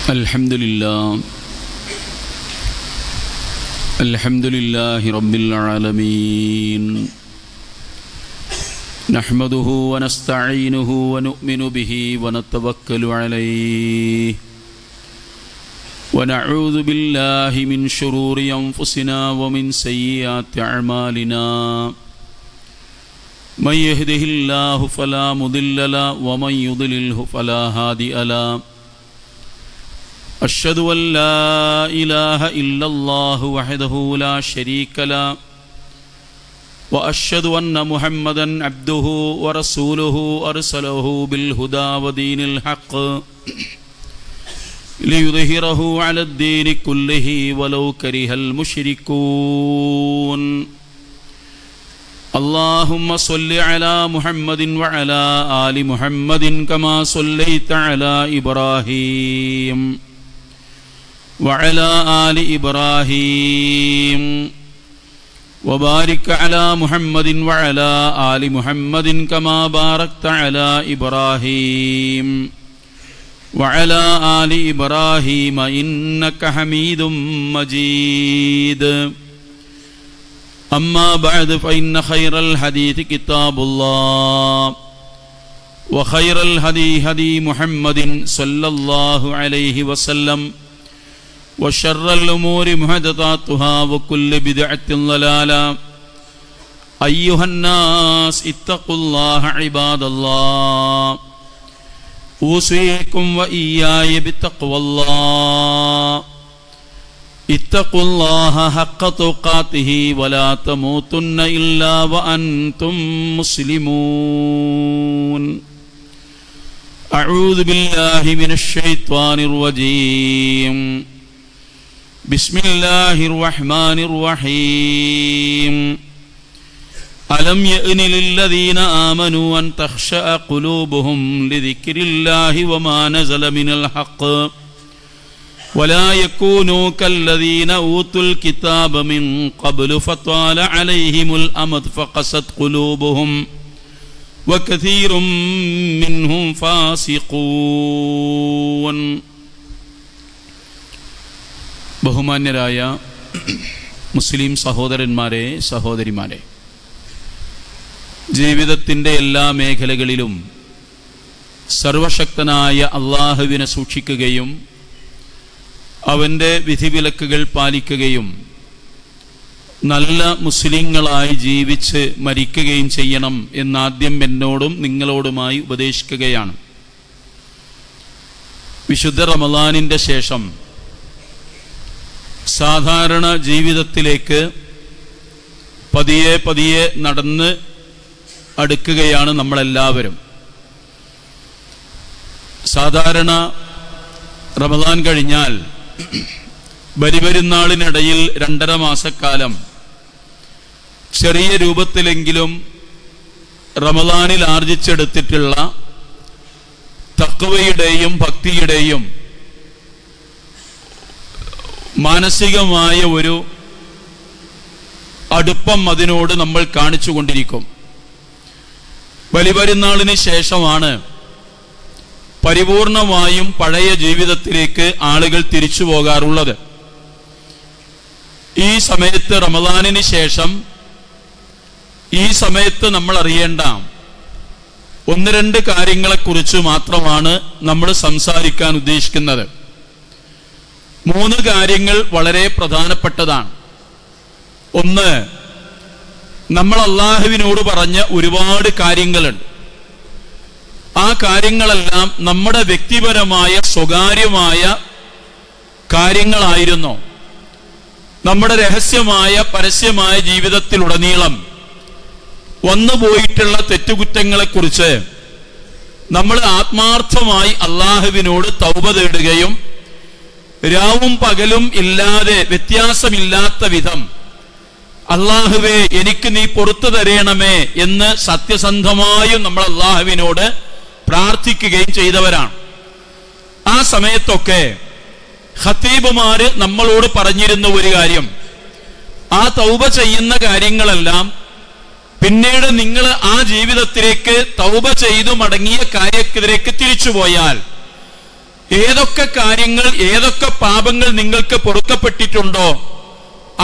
Alhamdulillahi Rabbil Alameen. Nahmaduhu wa nasta'inuhu wa nu'minu bihi wa natawakkalu alayhi. Wa na'udhu billahi min shururi anfusina wa min sayyiati a'malina. Man yahdihillahu fala mudilla lahu wa man yudlilhu fala hadiya lahu. أشهد أن لا إله إلا الله وحده لا شريك له وأشهد أن محمدا عبده ورسوله أرسله بالهدى ودين الحق ليظهره على الدين كله ولو كره المشركون. اللهم صل على محمد وعلى آل محمد كما صليت على إبراهيم وعلى آل إبراهيم وبارك على محمد وعلى آل محمد كما باركت على إبراهيم وعلى آل إبراهيم إنك حميد مجيد. أما بعد فإن خير الحديث كتاب الله وخير الهدي هدي محمد صلى الله عليه وسلم وشر الأمور محدثاتها وكل بدعة ضلالة. أيها الناس اتقوا الله عباد الله. أوصيكم وإياي بتقوى الله. اتقوا الله حق تقاته ولا تموتن إلا وأنتم مسلمون. أعوذ بالله من الشيطان الرجيم. بسم الله الرحمن الرحيم. ألم يأن للذين آمنوا أن تخشع قلوبهم لذكر الله وما نزل من الحق ولا يكونوا كالذين أوتوا الكتاب من قبل فطال عليهم الأمد فقست قلوبهم وكثير منهم فاسقون. ബഹുമാന്യരായ മുസ്ലിം സഹോദരന്മാരെ, സഹോദരിമാരെ, ജീവിതത്തിൻ്റെ എല്ലാ മേഖലകളിലും സർവശക്തനായ അള്ളാഹുവിനെ സൂക്ഷിക്കുകയും അവൻ്റെ വിധിവിലക്കുകൾ പാലിക്കുകയും നല്ല മുസ്ലിങ്ങളായി ജീവിച്ച് മരിക്കുകയും ചെയ്യണം എന്നാദ്യം എന്നോടും നിങ്ങളോടുമായി ഉപദേശിക്കുകയാണ്. വിശുദ്ധ റമളാനിൻ്റെ ശേഷം സാധാരണ ജീവിതത്തിലേക്ക് പതിയെ പതിയെ നടന്ന് അടുക്കുകയാണ് നമ്മളെല്ലാവരും. സാധാരണ റമളാൻ കഴിഞ്ഞാൽ ബലിപെരുന്നാളിനിടയിൽ 2.5 മാസക്കാലം ചെറിയ രൂപത്തിലെങ്കിലും റമളാനിൽ ആർജിച്ചെടുത്തിട്ടുള്ള തഖ്വയുടെയും ഭക്തിയുടെയും മാനസികമായ ഒരു അടുപ്പം അതിനോട് നമ്മൾ കാണിച്ചു കൊണ്ടിരിക്കും. ബലിപെരുന്നാളിന് ശേഷമാണ് പരിപൂർണമായും പഴയ ജീവിതത്തിലേക്ക് ആളുകൾ തിരിച്ചു പോകാറുള്ളത്. ഈ സമയത്ത് റമളാനിന് ശേഷം ഈ സമയത്ത് നമ്മൾ അറിയേണ്ട 1-2 കാര്യങ്ങളെക്കുറിച്ച് മാത്രമാണ് നമ്മൾ സംസാരിക്കാൻ ഉദ്ദേശിക്കുന്നത്. 3 കാര്യങ്ങൾ വളരെ പ്രധാനപ്പെട്ടതാണ്. ഒന്ന്, നമ്മൾ അള്ളാഹുവിനോട് പറഞ്ഞ ഒരുപാട് കാര്യങ്ങളുണ്ട്. ആ കാര്യങ്ങളെല്ലാം നമ്മുടെ വ്യക്തിപരമായ സ്വകാര്യമായ കാര്യങ്ങളായിരുന്നു. നമ്മുടെ രഹസ്യമായ പരസ്യമായ ജീവിതത്തിലുടനീളം വന്നുപോയിട്ടുള്ള തെറ്റുകുറ്റങ്ങളെക്കുറിച്ച് നമ്മൾ ആത്മാർത്ഥമായി അള്ളാഹുവിനോട് തൗബ തേടുകയും രാവും പകലും ഇല്ലാതെ വ്യത്യാസമില്ലാത്ത വിധം അള്ളാഹുവേ എനിക്ക് നീ പുറത്തു തരേണമേ എന്ന് സത്യസന്ധമായും നമ്മൾ അള്ളാഹുവിനോട് പ്രാർത്ഥിക്കുകയും ചെയ്തവരാണ്. ആ സമയത്തൊക്കെ ഖതീബുമാര് നമ്മളോട് പറഞ്ഞിരുന്ന ഒരു കാര്യം, ആ തൗബ ചെയ്യുന്ന കാര്യങ്ങളെല്ലാം പിന്നീട് നിങ്ങൾ ആ ജീവിതത്തിലേക്ക് തൗബ ചെയ്തു മടങ്ങിയ കാര്യത്തിലേക്ക് തിരിച്ചുപോയാൽ ഏതൊക്കെ കാര്യങ്ങൾ, ഏതൊക്കെ പാപങ്ങൾ നിങ്ങൾക്ക് പൊറുക്കപ്പെട്ടിട്ടുണ്ടോ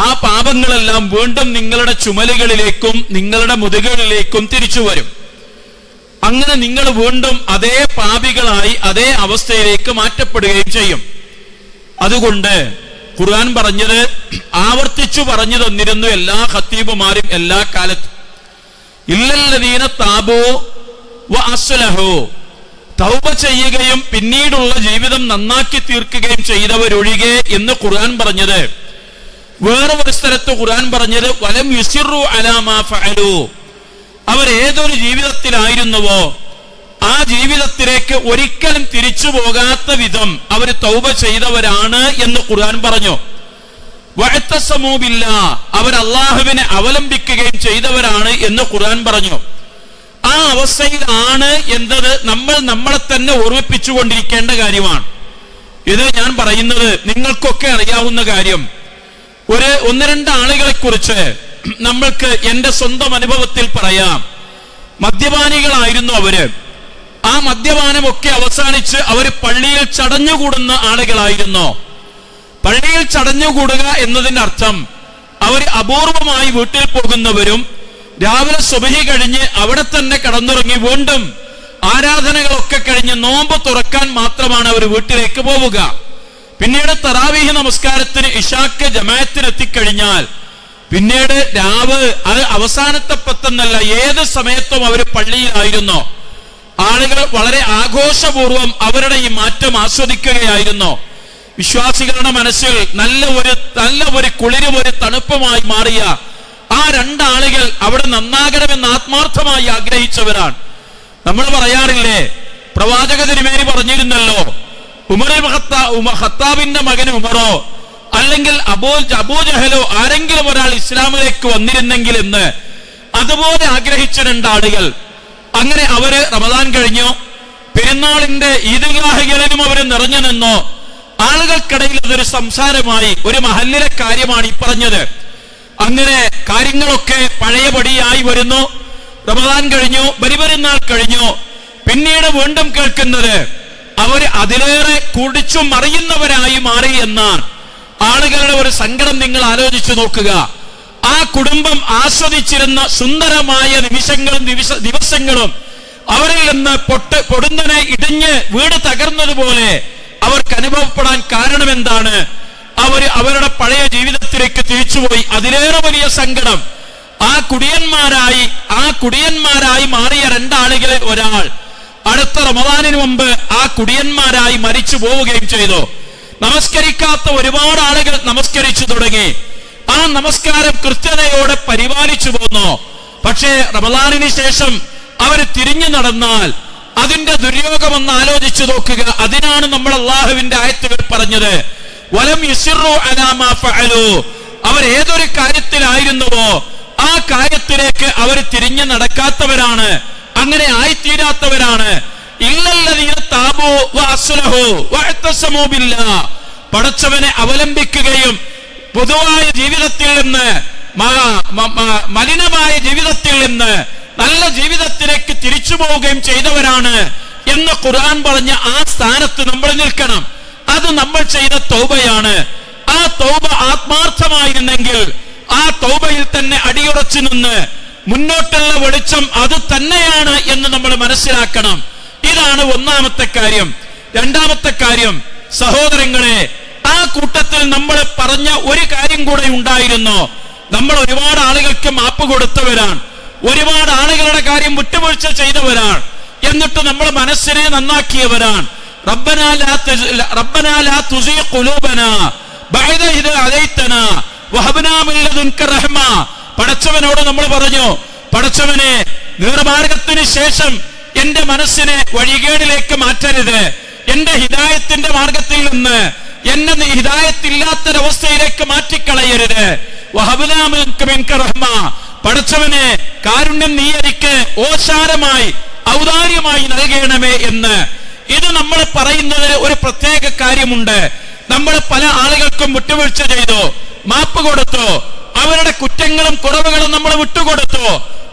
ആ പാപങ്ങളെല്ലാം വീണ്ടും നിങ്ങളുടെ ചുമലുകളിലേക്കും നിങ്ങളുടെ മുതുകളിലേക്കും തിരിച്ചു വരും. അങ്ങനെ നിങ്ങൾ വീണ്ടും അതേ പാപികളായി അതേ അവസ്ഥയിലേക്ക് മാറ്റപ്പെടുകയും ചെയ്യും. അതുകൊണ്ട് ഖുർആൻ പറഞ്ഞത് ആവർത്തിച്ചു പറഞ്ഞു തന്നിരുന്നു എല്ലാ ഖത്തീബുമാരും എല്ലാ കാലത്തും, ഇല്ലല്ലദീന താബൂ വ അസ്ലഹൂ, തൗബ ചെയ്യുകയും പിന്നീടുള്ള ജീവിതം നന്നാക്കി തീർക്കുകയും ചെയ്തവരൊഴികെ എന്ന് ഖുർആൻ പറഞ്ഞത്. വേറെ ഒരു സ്ഥലത്ത് ഖുർആൻ പറഞ്ഞത് വലം യുസിറു അലാ മാ ഫഅലൂ, അവരേതൊരു ജീവിതത്തിലായിരുന്നുവോ ആ ജീവിതത്തിലേക്ക് ഒരിക്കലും തിരിച്ചു പോകാത്ത വിധം അവർ തൗബ ചെയ്തവരാണ് എന്ന് ഖുർആൻ പറഞ്ഞു. വഅതസമൂ ബില്ലാഹ്, അവർ അല്ലാഹുവിനെ അവലംബിക്കുകയും ചെയ്തവരാണ് എന്ന് ഖുർആൻ പറഞ്ഞു. ആ അവസ്ഥയിലാണ് എന്നത് നമ്മൾ നമ്മളെ തന്നെ ഓർമ്മിപ്പിച്ചുകൊണ്ടിരിക്കേണ്ട കാര്യമാണ്. ഇത് ഞാൻ പറയുന്നത് നിങ്ങൾക്കൊക്കെ അറിയാവുന്ന കാര്യം. ഒന്ന് രണ്ട് ആളുകളെ കുറിച്ച് നമ്മൾക്ക് എന്റെ സ്വന്തം അനുഭവത്തിൽ പറയാം. മദ്യപാനികളായിരുന്നു അവര്. ആ മദ്യപാനമൊക്കെ അവസാനിച്ച് അവർ പള്ളിയിൽ ചടഞ്ഞുകൂടുന്ന ആളുകളായിരുന്നു. പള്ളിയിൽ ചടഞ്ഞുകൂടുക എന്നതിന്റെ അർത്ഥം അവർ അപൂർവമായി വീട്ടിൽ പോകുന്നവരും രാവിലെ സുബഹി കഴിഞ്ഞ് അവിടെ തന്നെ കടന്നുറങ്ങി വീണ്ടും ആരാധനകളൊക്കെ കഴിഞ്ഞ് നോമ്പ് തുറക്കാൻ മാത്രമാണ് അവർ വീട്ടിലേക്ക് പോവുക. പിന്നീട് തറാവീഹ് നമസ്കാരത്തിന് ഇശാക്ക് ജമാഅത്തിന് എത്തിക്കഴിഞ്ഞാൽ പിന്നീട് രാവ് അത് അവസാനത്തെ പത്തെന്നല്ല, ഏത് സമയത്തും അവർ പള്ളിയിലായിരുന്നു. ആളുകൾ വളരെ ആഘോഷപൂർവം അവരുടെ ഈ മാറ്റം ആസ്വദിക്കുകയായിരുന്നു. വിശ്വാസികളുടെ മനസ്സിൽ നല്ല ഒരു കുളിരും ഒരു തണുപ്പുമായി മാറിയ ആ രണ്ടാളുകൾ അവിടെ നന്നാകണമെന്ന് ആത്മാർത്ഥമായി ആഗ്രഹിച്ചവരാണ്. നമ്മൾ പറയാറില്ലേ, പ്രവാചക തിരുമേനി പറഞ്ഞിരുന്നല്ലോ, ഖത്താബിന്റെ മകന് ഉമറോ അല്ലെങ്കിൽ അബൂജഹലോ ആരെങ്കിലും ഒരാൾ ഇസ്ലാമിലേക്ക് വന്നിരുന്നെങ്കിൽ എന്ന്. അതുപോലെ ആഗ്രഹിച്ച രണ്ടാളുകൾ. അങ്ങനെ അവര് റമദാൻ കഴിഞ്ഞു, പെരുന്നാളിന്റെ ഈദ്ഗാഹുകളിലും അവര് നിറഞ്ഞു നിന്നോ. ആളുകൾക്കിടയിൽ അതൊരു സംസാരമായി, ഒരു മഹല്ലിലെ കാര്യമാണ് ഈ പറഞ്ഞത്. അങ്ങനെ കാര്യങ്ങളൊക്കെ പഴയപടിയായി വരുന്നു. റമദാൻ കഴിഞ്ഞു, ബലിപെരുന്നാൾ കഴിഞ്ഞു. പിന്നീട് വീണ്ടും കേൾക്കുന്നത് അവർ അതിലേറെ കുടിച്ചു മറിയുന്നവരായി മാറി എന്നാണ്. ആളുകളുടെ ഒരു സങ്കടം നിങ്ങൾ ആലോചിച്ചു നോക്കുക. ആ കുടുംബം ആസ്വദിച്ചിരുന്ന സുന്ദരമായ ദിവസങ്ങളും അവരിൽ നിന്ന് പൊടുന്നനെ ഇടിഞ്ഞ് വീട് തകർന്നതുപോലെ അവർക്ക് അനുഭവപ്പെടാൻ കാരണം എന്താണ്? അവരുടെ പഴയ ജീവിതത്തിലേക്ക് തിരിച്ചുപോയി. അതിലേറെ വലിയ സങ്കടം, ആ കുടിയന്മാരായി മാറിയ രണ്ടാളുകളെ ഒരാൾ അടുത്ത റമദാനിന് മുമ്പ് ആ കുടിയന്മാരായി മരിച്ചു പോവുകയും ചെയ്തു. നമസ്കരിക്കാത്ത ഒരുപാട് ആളുകൾ നമസ്കരിച്ചു തുടങ്ങി. ആ നമസ്കാരം കൃത്യതയോടെ പരിപാലിച്ചു പോന്നു. പക്ഷേ റമദാനിന് ശേഷം അവർ തിരിഞ്ഞു നടന്നാൽ അതിന്റെ ദുര്യോഗമെന്ന് ആലോചിച്ചു നോക്കുക. അതിനാണ് നമ്മൾ അല്ലാഹുവിന്റെ ആയത്തുകൾ പറഞ്ഞത്, വലം യുസിറു അലാ മാ ഫഅലൂ, അവർ ഏതൊരു കാര്യത്തിലായിരുന്നുവോ ആ കാര്യത്തിലേക്ക് അവർ തിരിഞ്ഞു നടക്കാത്തവരാണ്, അങ്ങനെ ആയിത്തീരാത്തവരാണ്. ഇല്ലല്ലദീന താബൂ വ അസ്ലഹൂ വഅതസമൂ ബില്ലാഹ്, പടച്ചവനെ അവലംബിക്കുകയും പൊതുവായ ജീവിതത്തിൽ നിന്ന് മലിനമായ ജീവിതത്തിൽ നിന്ന് നല്ല ജീവിതത്തിലേക്ക് തിരിച്ചു പോവുകയും ചെയ്തവരാണ് എന്ന് ഖുർആൻ പറഞ്ഞ ആ സ്ഥാനത്ത് നമ്മൾ നിൽക്കണം. അത് നമ്മൾ ചെയ്ത തൗബയാണ്. ആ തൗബ ആത്മാർത്ഥമായിരുന്നെങ്കിൽ ആ തൗബയിൽ തന്നെ അടിയുറച്ചു നിന്ന് മുന്നോട്ടുള്ള വെളിച്ചം അത് തന്നെയാണ് എന്ന് നമ്മൾ മനസ്സിലാക്കണം. ഇതാണ് ഒന്നാമത്തെ കാര്യം. രണ്ടാമത്തെ കാര്യം, സഹോദരങ്ങളെ, ആ കൂട്ടത്തിൽ നമ്മൾ പറഞ്ഞ ഒരു കാര്യം കൂടെ ഉണ്ടായിരുന്നു. നമ്മൾ ഒരുപാട് ആളുകൾക്ക് മാപ്പ് കൊടുത്തവരാണ്, ഒരുപാട് ആളുകളുടെ കാര്യം വിട്ടുവീഴ്ച ചെയ്തവരാണ്. എന്നിട്ട് നമ്മൾ മനസ്സിനെ നന്നാക്കിയവരാണ്. റബ്ബനാ ലാ തുസീ ഖുലൂബനാ ബഅദ ഇദ് ഹദൈതനാ വഹബ്നാ മിൻ ലദുൻക റഹ്മ. പടച്ചവനോട് നമ്മൾ പറഞ്ഞു, പടച്ചവനെ, നേർമാർഗത്തിന് ശേഷം എന്റെ മനസ്സിനെ വഴികേടിലേക്ക് മാറ്റരുത്. എന്റെ ഹിദായത്തിന്റെ മാർഗത്തിൽ നിന്ന് എന്നെ ഹിദായത്തില്ലാത്തൊരവസ്ഥയിലേക്ക് മാറ്റിക്കളയരുത്. വഹബ്നാ മിൻക റഹ്മ, പടച്ചവനെ, കാരുണ്യം നീ എനിക്ക് ഓശാരമായി ഔദാര്യമായി നൽകണമേ എന്ന്. ഇത് നമ്മൾ പറയുന്നതിന് ഒരു പ്രത്യേക കാര്യമുണ്ട്. നമ്മൾ പല ആളുകൾക്കും വിട്ടുവീഴ്ച ചെയ്തു, മാപ്പ് കൊടുത്തു, അവരുടെ കുറ്റങ്ങളും കുറവുകളും നമ്മൾ വിട്ടുകൊടുത്തു.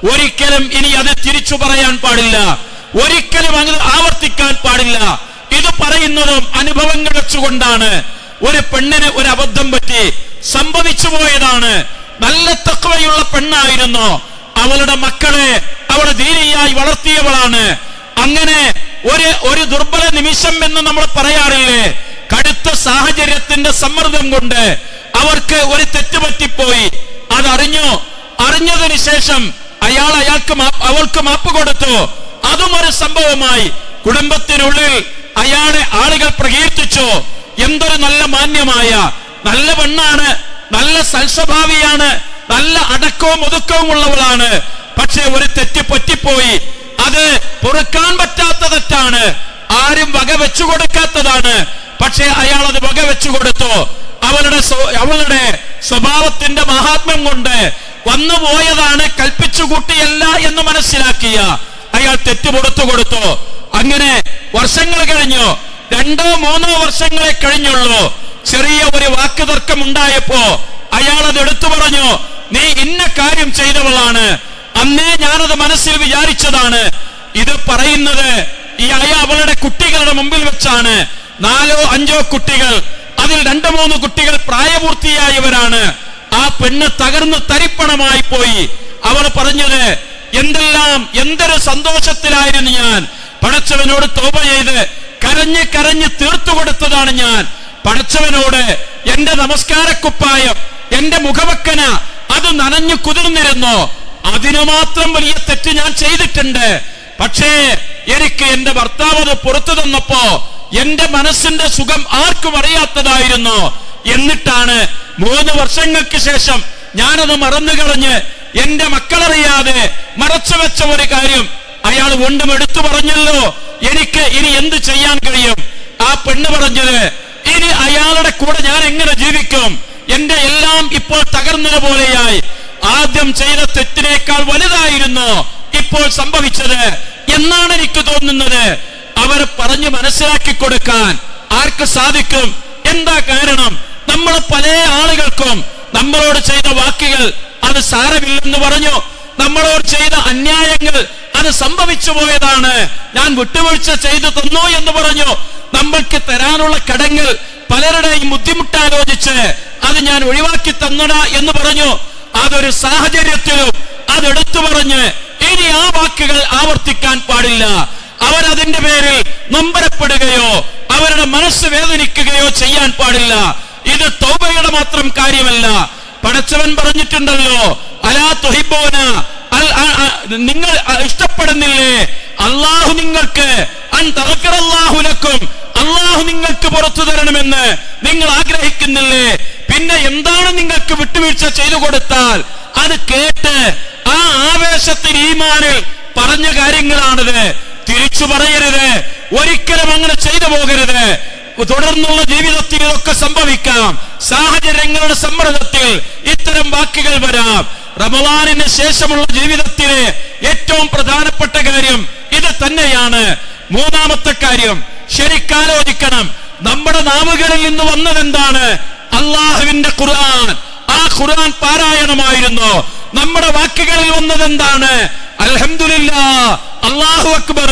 ഒരിക്കലും ഇനി അത് തിരിച്ചു പറയാൻ പാടില്ല, ഒരിക്കലും അങ്ങനെ ആവർത്തിക്കാൻ പാടില്ല. ഇത് പറയുന്നതും അനുഭവങ്ങൾ വെച്ചുകൊണ്ടാണ്. ഒരു പെണ്ണിന് ഒരു അബദ്ധം പറ്റി, സംഭവിച്ചു പോയതാണ്. നല്ല തഖ്വയുള്ള പെണ്ണായിരുന്നു, അവളുടെ മക്കളെ അവളെ ദീനിയായി വളർത്തിയവളാണ്. അങ്ങനെ ഒരു ദുർബല നിമിഷം എന്ന് നമ്മൾ പറയാറില്ലേ, കടുത്ത സാഹചര്യത്തിന്റെ സമ്മർദ്ദം കൊണ്ട് അവർക്ക് ഒരു തെറ്റ് പറ്റിപ്പോയി. അറിഞ്ഞതിന് ശേഷം അവൾക്ക് മാപ്പ് കൊടുത്തു. അതും ഒരു സംഭവമായി. കുടുംബത്തിനുള്ളിൽ അയാളെ ആളുകൾ പ്രകീർത്തിച്ചു. എന്തൊരു നല്ല മാന്യമായ നല്ല പെണ്ണാണ്, നല്ല സൽസ്വഭാവിയാണ്, നല്ല അടക്കവും ഒതുക്കവും ഉള്ളവളാണ്. പക്ഷെ ഒരു തെറ്റ് പറ്റിപ്പോയി. അത് പൊറുക്കാൻ പറ്റാത്ത തെറ്റാണ്, ആരും വകവെച്ചു കൊടുക്കാത്തതാണ്. പക്ഷെ അയാൾ അത് വകവെച്ചു കൊടുത്തു. അവളുടെ സ്വഭാവത്തിന്റെ മഹാത്മ്യം കൊണ്ട് വന്നുപോയതാണ്, കൽപ്പിച്ചു കൂട്ടിയല്ല എന്ന് മനസ്സിലാക്കിയ അയാൾ തെറ്റ് പുറത്തു കൊടുത്തു. അങ്ങനെ വർഷങ്ങൾ കഴിഞ്ഞു, 2-3 വർഷങ്ങളെ കഴിഞ്ഞുള്ളൂ. ചെറിയ ഒരു വാക്കുതർക്കം ഉണ്ടായപ്പോ അയാൾ അത് എടുത്തു പറഞ്ഞു, നീ ഇന്ന കാര്യം ചെയ്തവളാണ്, അന്നേ ഞാനത് മനസ്സിൽ വിചാരിച്ചതാണ്. ഇത് പറയുന്നത് അവളുടെ കുട്ടികളുടെ മുമ്പിൽ വെച്ചാണ്. 4-5 കുട്ടികൾ, അതിൽ 2-3 കുട്ടികൾ പ്രായപൂർത്തിയായവരാണ്. ആ പെണ്ണ് തകർന്ന് തരിപ്പണമായി പോയി. അവൾ പറഞ്ഞത്, എന്തൊരു സന്തോഷത്തിലായിരുന്നു ഞാൻ. പടച്ചവനോട് തൗബ ചെയ്ത് കരഞ്ഞ് തീർത്തു കൊടുത്തതാണ് ഞാൻ. പടച്ചവനോട് എന്റെ നമസ്കാരക്കുപ്പായം, എന്റെ മുഖവക്കന അത് നനഞ്ഞു കുതിർന്നിരുന്നു. അതിനു മാത്രം വലിയ തെറ്റ് ഞാൻ ചെയ്തിട്ടുണ്ട്. പക്ഷേ എനിക്ക് എന്റെ ഭർത്താവ് അത് പുറത്തു തന്നപ്പോ എന്റെ മനസ്സിന്റെ സുഖം ആർക്കും അറിയാത്തതായിരുന്നു. എന്നിട്ടാണ് 3 വർഷങ്ങൾക്ക് ശേഷം ഞാനത് മറന്നു കളഞ്ഞ് എന്റെ മക്കളറിയാതെ മറച്ചു വെച്ച ഒരു കാര്യം അയാൾ വീണ്ടും എടുത്തു പറഞ്ഞല്ലോ, എനിക്ക് ഇനി എന്ത് ചെയ്യാൻ കഴിയും? ആ പെണ്ണ് പറഞ്ഞത്, ഇനി അയാളുടെ കൂടെ ഞാൻ എങ്ങനെ ജീവിക്കും? എന്റെ എല്ലാം ഇപ്പോൾ തകർന്നതുപോലെയായി. ആദ്യം ചെയ്ത തെറ്റിനേക്കാൾ വലുതായിരുന്നു ഇപ്പോൾ സംഭവിച്ചത് എന്നാണ് എനിക്ക് തോന്നുന്നത്. അവർ പറഞ്ഞു മനസ്സിലാക്കി കൊടുക്കാൻ ആർക്ക് സാധിക്കും? എന്താ കാരണം? നമ്മൾ പല ആളുകൾക്കും നമ്മളോട് ചെയ്ത വാക്കുകൾ അത് സാരമില്ലെന്ന് പറഞ്ഞു, നമ്മളോട് ചെയ്ത അന്യായങ്ങൾ അത് സംഭവിച്ചു പോയതാണ്, ഞാൻ വിട്ടുവീഴ്ച ചെയ്തു തന്നു എന്ന് പറഞ്ഞു. നമ്മൾക്ക് തരാനുള്ള കടങ്ങൾ പലരുടെയും ബുദ്ധിമുട്ടാലോചിച്ച് അത് ഞാൻ ഒഴിവാക്കി തന്നടാ എന്ന് പറഞ്ഞു. അതൊരു സാഹചര്യത്തിലും അതെടുത്തു പറഞ്ഞ് ഇനി ആ വാക്കുകൾ ആവർത്തിക്കാൻ പാടില്ല. അവരതിന്റെ പേരിൽ നൊമ്പരപ്പെടുകയോ അവരുടെ മനസ്സ് വേദനിക്കുകയോ ചെയ്യാൻ പാടില്ല. ഇത് തൗബയുടെ മാത്രം കാര്യമല്ല. പടച്ചവൻ പറഞ്ഞിട്ടുണ്ടല്ലോ, അലാ തുഹിബ്ബൂന, നിങ്ങൾ ഇഷ്ടപ്പെടുന്നില്ലേ അല്ലാഹു നിങ്ങൾക്ക് അല്ലാഹു നിങ്ങൾക്ക് പുറത്തു തരണമെന്ന് നിങ്ങൾ ആഗ്രഹിക്കുന്നില്ലേ? പിന്നെ എന്താണ് നിങ്ങൾക്ക് വിട്ടുവീഴ്ച ചെയ്തു കൊടുത്താൽ അത് കേട്ട് ആ ആവേശത്തിൽ ഈമാനിൽ പറഞ്ഞ കാര്യങ്ങളാണിത്. തിരിച്ചു പറയരുത്, ഒരിക്കലും അങ്ങനെ ചെയ്തു പോകരുത്. തുടർന്നുള്ള ജീവിതത്തിൽ ഇതൊക്കെ സംഭവിക്കാം. സാഹചര്യങ്ങളുടെ സമ്മർദ്ദത്തിൽ ഇത്തരം വാക്കുകൾ വരാം. റമളാനിന് ശേഷമുള്ള ജീവിതത്തിലെ ഏറ്റവും പ്രധാനപ്പെട്ട കാര്യം ഇത് തന്നെയാണ്. 3ാമത്തെ കാര്യം ശരിക്കാലോചിക്കണം. നമ്മുടെ നാവുകളിൽ നിന്ന് വന്നതെന്താണ്? അള്ളാഹുവിന്റെ ഖുർആൻ. ആ ഖുർആൻ പാരായണമായിരുന്നു. നമ്മുടെ വാക്കുകളിൽ വന്നതെന്താണ്? അൽഹംദുലില്ലാഹ്, അല്ലാഹു അക്ബർ,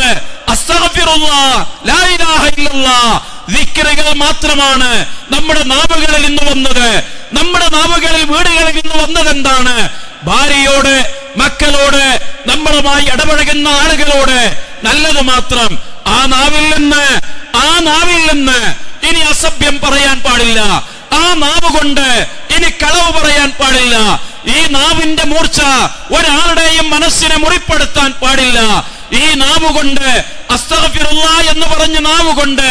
അസ്തഗ്ഫിറുല്ലാഹ്, ലാ ഇലാഹ ഇല്ലല്ലാഹ്. ദിക്റുകൾ മാത്രമാണ് നമ്മുടെ നാവുകളിൽ നിന്ന് വന്നത്. നമ്മുടെ നാവുകളിൽ വീടുകളിൽ നിന്ന് വന്നതെന്താണ്? ഭാര്യയോട്, മക്കളോട്, നമ്മളുമായി ഇടപഴകുന്ന ആളുകളോട് നല്ലത് മാത്രം. ആ നാവിൽ നിന്ന് ഇനി അസഭ്യം പറയാൻ പാടില്ല. ആ നാവ് കൊണ്ട് ഇനി കളവ് പറയാൻ പാടില്ല. ഈ നാവിന്റെ മൂർച്ച ഒരാളുടെയും മനസ്സിനെ മുറിപ്പെടുത്താൻ പാടില്ല. ഈ നാവ് കൊണ്ട് അസ്തഗ്ഫിറുല്ലാഹ് എന്ന് പറഞ്ഞ നാവ് കൊണ്ട്,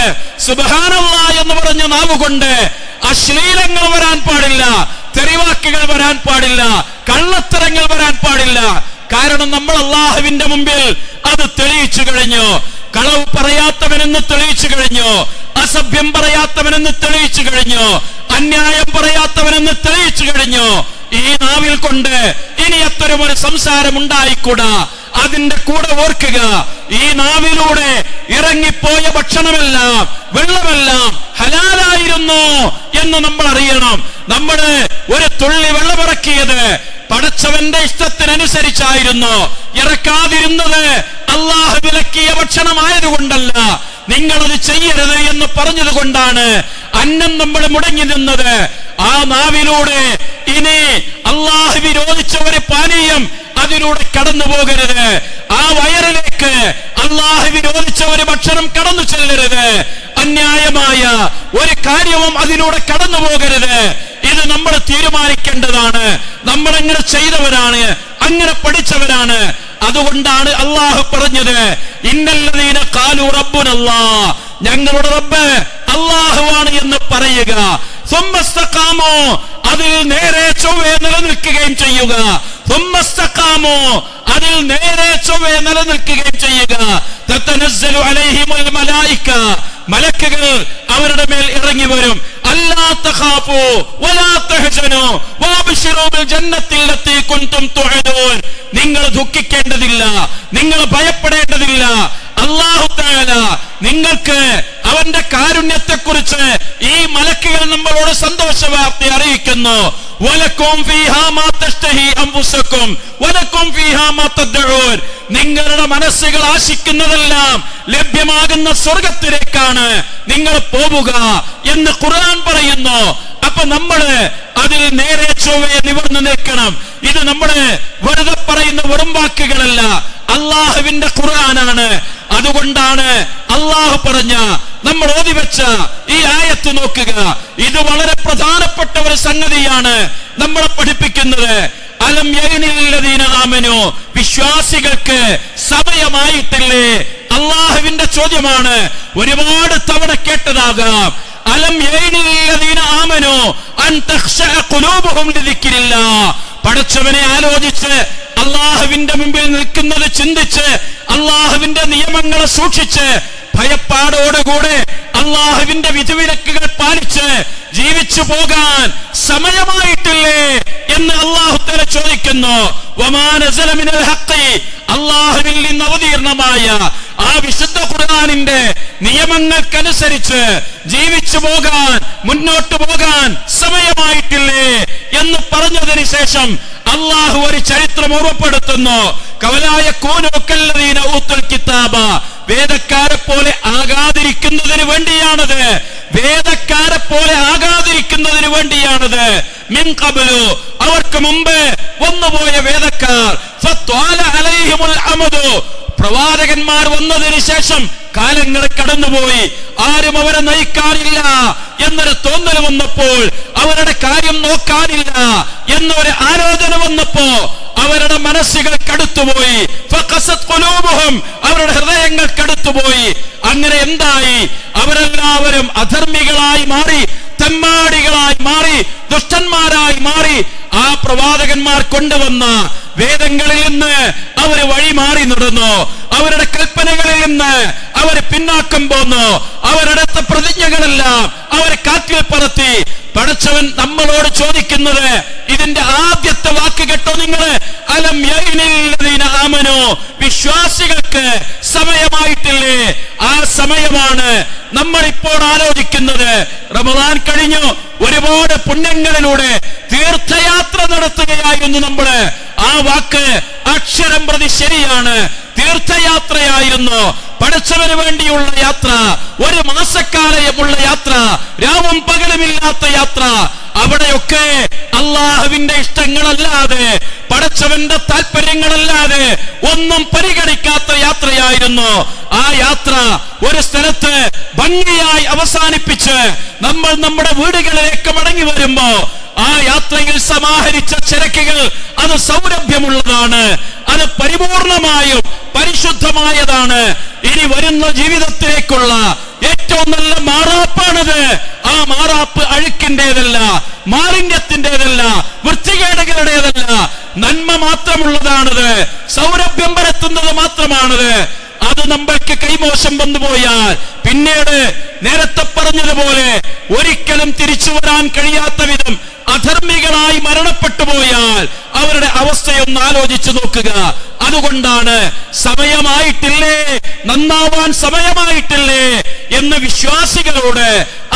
സുബ്ഹാനല്ലാഹ് എന്ന് പറഞ്ഞ നാവ് കൊണ്ട് അശ്ലീലങ്ങൾ വരാൻ പാടില്ല, തെറിവാക്കുകൾ വരാൻ പാടില്ല, കള്ളത്തരങ്ങൾ വരാൻ പാടില്ല. കാരണം നമ്മൾ അല്ലാഹുവിന്റെ മുമ്പിൽ അത് തെളിയിച്ചു കഴിഞ്ഞു. കളവ് പറയാത്തവനെന്ന് തെളിയിച്ചു കഴിഞ്ഞു, അസഭ്യം പറയാത്തവനെന്ന് തെളിയിച്ചു കഴിഞ്ഞു, അന്യായം പറയാത്തവനെന്ന് തെളിയിച്ചു കഴിഞ്ഞു. ഈ നാവിൽ കൊണ്ട് ഇനി അത്തരം ഒരു സംസാരം ഉണ്ടായിക്കൂടാ. അതിന്റെ കൂടെ ഓർക്കുക, ഈ നാവിലൂടെ ഇറങ്ങിപ്പോയ ഭക്ഷണമെല്ലാം, വെള്ളമെല്ലാം ഹലാലായിരുന്നു എന്ന് നമ്മൾ അറിയണം. നമ്മള് ഒരു തുള്ളി വെള്ളമിറക്കിയത് പടച്ചവന്റെ ഇഷ്ടത്തിനനുസരിച്ചായിരുന്നു. ഇറക്കാതിരുന്നത് അല്ലാഹു വിലക്കിയ ഭക്ഷണമായതുകൊണ്ടല്ല, നിങ്ങളത് ചെയ്യരുത് എന്ന് പറഞ്ഞത് കൊണ്ടാണ് അന്നം നമ്മൾ മുടങ്ങി നിന്നത്. ആ നാവിലൂടെ ഇനി അള്ളാഹു വിരോധിച്ച ഒരു പാനീയം അതിലൂടെ കടന്നു പോകരുത്. ആ വയറിലേക്ക് അള്ളാഹു വിരോധിച്ച ഒരു ഭക്ഷണം കടന്നു ചെല്ലരുത്. അന്യായമായ ഒരു കാര്യവും അതിലൂടെ കടന്നു പോകരുത്. ഇത് നമ്മൾ തീരുമാനിക്കേണ്ടതാണ്. നമ്മൾ അങ്ങനെ ചെയ്തവരാണ്, അങ്ങനെ പഠിച്ചവരാണ്. അതുകൊണ്ടാണ് അള്ളാഹു പറഞ്ഞത്, ഇന്നല്ലദീന ഖാലു റബ്ബുനല്ലാഹ്, ഞങ്ങളുടെ റബ്ബ് അള്ളാഹുവാണ് എന്ന് പറയുക. സുമ്മസ്തഖാമു, അതിൽ നേരെ ചൊവ്വേ നിലനിൽക്കുകയും ചെയ്യുക. സുമ്മസ്തഖാമു, അതിൽ നേരെ ചൊവ്വേ നിലനിൽക്കുകയും ചെയ്യുക. തതനസ്സലു അലൈഹിമുൽ മലായിക, മലക്കുകൾ അവരുടെ മേൽ ഇറങ്ങി വരും. അല്ലാ തഖാഫു വലാ തഹ്സനു വഅബ്ശിറൂ ബിൽ ജന്നത്തി ലത്തി കുൻതും തുഅദൂൻ. നിങ്ങൾ ദുഃഖിക്കേണ്ടതില്ല, നിങ്ങൾ ഭയപ്പെടേണ്ടതില്ല. അല്ലാഹു തആല നിങ്ങൾക്ക് അവന്റെ കാരുണ്യത്തെക്കുറിച്ച് ഈ മലക്കുകൾ നമ്മളോട് സന്തോഷവാർത്ത അറിയിക്കുന്നു. വലക്കും ഫീഹാ മാ തഷ്തഹി അൻഫുസകും വലക്കും ഫീഹാ മാ തദ്ഉൻ. നിങ്ങളുടെ മനസ്സുകൾ ആശിക്കുന്നതെല്ലാം ലഭ്യമാകുന്ന സ്വർഗത്തിലേക്കാണ് നിങ്ങൾ പോവുക എന്ന് ഖുർആൻ പറയുന്നു. അപ്പൊ നമ്മള് അതിൽ നേരെ ചൊവ്വേ നിവർന്നു നിൽക്കണം. ഇത് നമ്മള് വെറുതെ പറയുന്ന വെറും വാക്കുകളല്ല, അള്ളാഹുവിന്റെ ഖുർആനാണ്. അതുകൊണ്ടാണ് അള്ളാഹു പറഞ്ഞ, നമ്മൾ ഓതിവെച്ച ഈ ആയത്ത് നോക്കുക. ഇത് വളരെ പ്രധാനപ്പെട്ട ഒരു സംഗതിയാണ് നമ്മളെ പഠിപ്പിക്കുന്നത്. അലം യഗ്നില്ലദീന ആമനു, വിശ്വാസികൾക്ക് സമയമായിട്ടില്ലേ? അള്ളാഹുവിന്റെ ചോദ്യമാണ്. ഒരുപാട് തവണ കേട്ടതാകാം. അലം യഗ്നില്ലദീന ആമനു അൻ തഖ്ശഅ ഖുലൂബുഹും ലിദിക്രില്ലാഹ്. പടച്ചവനെ ആലോചിച്ച്, അള്ളാഹുവിന്റെ മുമ്പിൽ നിൽക്കുന്നത് ചിന്തിച്ച്, അള്ളാഹുവിന്റെ നിയമങ്ങളെ സൂക്ഷിച്ച്, ഭയപ്പാടോടുകൂടെ അള്ളാഹുവിന്റെ വിധിവിലക്കുകൾ പാലിച്ച് ജീവിച്ചു പോകാൻ സമയമായിട്ടില്ലേ എന്ന് അള്ളാഹു തആല ചോദിക്കുന്നു. വമാ നസല മിനൽ ഹഖ്, അള്ളാഹുവിൽ നിന്ന് അവതീർണമായ ആ വിശുദ്ധ ഖുർആനിന്റെ നിയമങ്ങൾക്കനുസരിച്ച് ജീവിച്ചു പോകാൻ, മുന്നോട്ട് പോകാൻ സമയമായിട്ടില്ലേ എന്ന് പറഞ്ഞതിന് ശേഷം അള്ളാഹു ഒരു ചരിത്രം ഓർമ്മപ്പെടുത്തുന്നു. കവലായ കൂനുക്കല്ലദീന ഊത്തുൽ കിതാബ, വേദക്കാരെ പോലെ ആകാതിരിക്കുന്നതിന് വേണ്ടിയാണത്. വേദക്കാരെ പോലെ ആകാതിരിക്കുന്നതിന് വേണ്ടിയാണത്. മിൻ ഖബ്ലു, അവർക്ക് മുമ്പ് വന്നുപോയ വേദക്കാർ. ഫത്വാല അലൈഹിമുൽ അമദു, പ്രവാചകന്മാർ വന്നതിന് ശേഷം കാലങ്ങൾ കടന്നുപോയി, ആരും അവരെ നയിക്കാനില്ല എന്നൊരു തോന്നൽ വന്നപ്പോൾ, അവരുടെ കാര്യം നോക്കാനില്ല എന്നൊരു ആലോചന വന്നപ്പോ അവരുടെ മനസ്സുകൾ കടുത്തുപോയി. ഫഖസത് ഖുലൂബുഹും, അവരുടെ ഹൃദയങ്ങൾ കടുത്തുപോയി. അങ്ങനെ എന്തായി? അവരെല്ലാവരും അധർമ്മികളായി മാറി, തെമ്മാടികളായി മാറി, ദുഷ്ടന്മാരായി മാറി. ആ പ്രവാചകന്മാർ കൊണ്ടുവന്ന വേദങ്ങളിൽ നിന്ന് അവർ വഴി മാറി നടന്നു. അവരുടെ കൽപ്പനകളിൽ നിന്ന് അവർ പിന്നാക്കം പോന്നു. അവരെടുത്ത പ്രതിജ്ഞകളെല്ലാം അവർ കാറ്റിൽ പറത്തി. പടച്ചവൻ നമ്മളോട് ചോദിക്കുന്നത്, ഇതിന്റെ ആദ്യത്തെ വാക്ക് കേട്ടോ നിങ്ങള്, അലം യഗ്നില്ലദീന ആമനു, വിശ്വാസികൾക്ക് സമയമായിട്ടില്ലേ? ആ സമയമാണ് നമ്മൾ ഇപ്പോൾ ആലോചിക്കുന്നത്. റമദാൻ കഴിഞ്ഞു, ഒരുപാട് പുണ്യങ്ങളിലൂടെ തീർത്ഥയാത്ര നടത്തുകയായിരുന്നു നമ്മള്. ആ വാക്ക് അക്ഷരം പ്രതി ശരിയാണ്. തീർത്ഥയാത്രയായിരുന്നു, പടച്ചവന് വേണ്ടിയുള്ള യാത്ര, ഒരു മാസക്കാലമുള്ള യാത്ര, രാവും പകലുമില്ലാത്ത യാത്ര. അവിടെയൊക്കെ അള്ളാഹുവിന്റെ ഇഷ്ടങ്ങളല്ലാതെ, പടച്ചവന്റെ താല്പര്യങ്ങളല്ലാതെ ഒന്നും പരിഗണിക്കാത്ത യാത്രയായിരുന്നു. ആ യാത്ര ഒരു സ്ഥലത്ത് ഭംഗിയായി അവസാനിപ്പിച്ച് നമ്മൾ നമ്മുടെ വീടുകളിലേക്ക് മടങ്ങി വരുമ്പോ ആ യാത്രയിൽ സമാഹരിച്ച ചരക്കുകൾ അത് സൗരഭ്യമുള്ളതാണ്, അത് പരിപൂർണമായും പരിശുദ്ധമായതാണ്. ഇനി വരുന്ന ജീവിതത്തിലേക്കുള്ള ഏറ്റവും നല്ല മാറാപ്പാണത്. ആ മാറാപ്പ് അഴുക്കിന്റേതല്ല, മാലിന്യത്തിന്റേതല്ല, വൃത്തികേടുകളുടേതല്ല, നന്മ മാത്രമുള്ളതാണത്, സൗരഭ്യം പരത്തുന്നത് മാത്രമാണത്. അത് നമ്മൾക്ക് കൈമോശം വന്നുപോയാൽ പിന്നീട് നേരത്തെ പറഞ്ഞതുപോലെ ഒരിക്കലും തിരിച്ചു വരാൻ കഴിയാത്ത വിധം അധർമ്മികളായി മരണപ്പെട്ടു പോയാൽ അവരുടെ അവസ്ഥയൊന്ന് ആലോചിച്ചു നോക്കുക. അതുകൊണ്ടാണ് സമയമായിട്ടില്ലേ, നന്നാവാൻ സമയമായിട്ടില്ലേ എന്ന് വിശ്വാസികളോട്